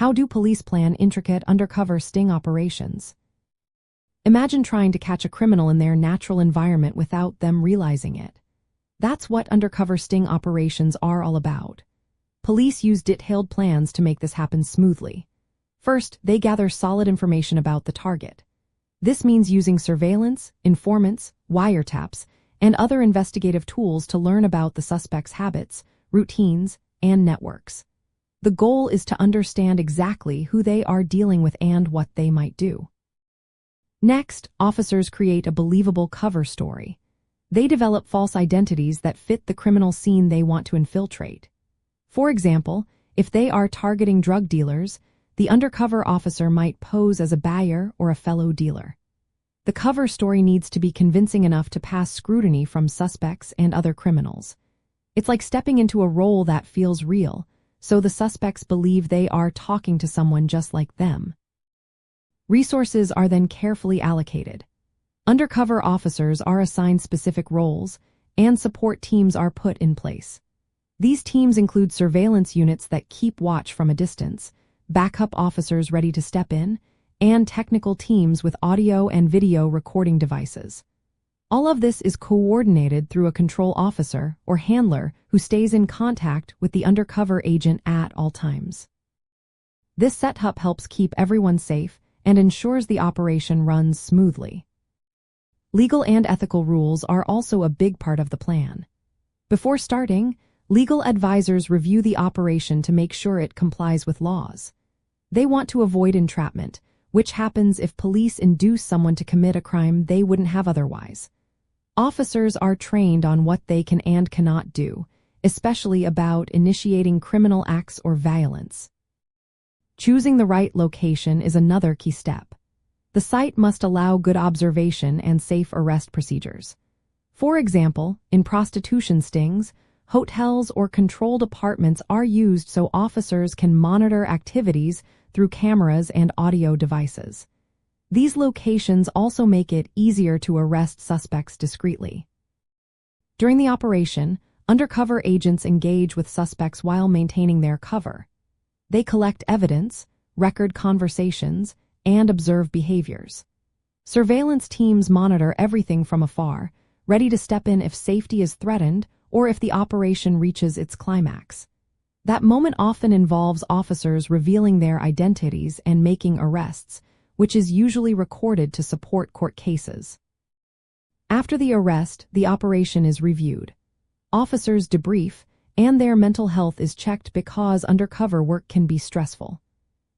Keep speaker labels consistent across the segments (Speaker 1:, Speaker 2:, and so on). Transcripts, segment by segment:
Speaker 1: How do police plan intricate undercover sting operations? Imagine trying to catch a criminal in their natural environment without them realizing it. That's what undercover sting operations are all about. Police use detailed plans to make this happen smoothly. First, they gather solid information about the target. This means using surveillance, informants, wiretaps, and other investigative tools to learn about the suspect's habits, routines, and networks. The goal is to understand exactly who they are dealing with and what they might do. Next, officers create a believable cover story. They develop false identities that fit the criminal scene they want to infiltrate. For example, if they are targeting drug dealers, the undercover officer might pose as a buyer or a fellow dealer. The cover story needs to be convincing enough to pass scrutiny from suspects and other criminals. It's like stepping into a role that feels real, so the suspects believe they are talking to someone just like them. Resources are then carefully allocated. Undercover officers are assigned specific roles, and support teams are put in place. These teams include surveillance units that keep watch from a distance, backup officers ready to step in, and technical teams with audio and video recording devices. All of this is coordinated through a control officer or handler who stays in contact with the undercover agent at all times. This setup helps keep everyone safe and ensures the operation runs smoothly. Legal and ethical rules are also a big part of the plan. Before starting, legal advisors review the operation to make sure it complies with laws. They want to avoid entrapment, which happens if police induce someone to commit a crime they wouldn't have otherwise. Officers are trained on what they can and cannot do, especially about initiating criminal acts or violence. Choosing the right location is another key step. The site must allow good observation and safe arrest procedures. For example, in prostitution stings, hotels or controlled apartments are used so officers can monitor activities through cameras and audio devices. These locations also make it easier to arrest suspects discreetly. During the operation, undercover agents engage with suspects while maintaining their cover. They collect evidence, record conversations, and observe behaviors. Surveillance teams monitor everything from afar, ready to step in if safety is threatened or if the operation reaches its climax. That moment often involves officers revealing their identities and making arrests, which is usually recorded to support court cases. After the arrest, the operation is reviewed. Officers debrief, and their mental health is checked because undercover work can be stressful.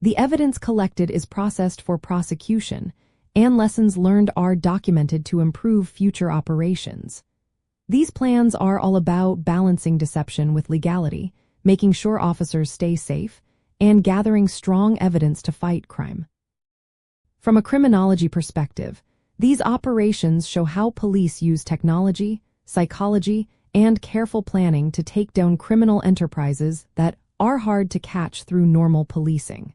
Speaker 1: The evidence collected is processed for prosecution, and lessons learned are documented to improve future operations. These plans are all about balancing deception with legality, making sure officers stay safe, and gathering strong evidence to fight crime. From a criminology perspective, these operations show how police use technology, psychology, and careful planning to take down criminal enterprises that are hard to catch through normal policing.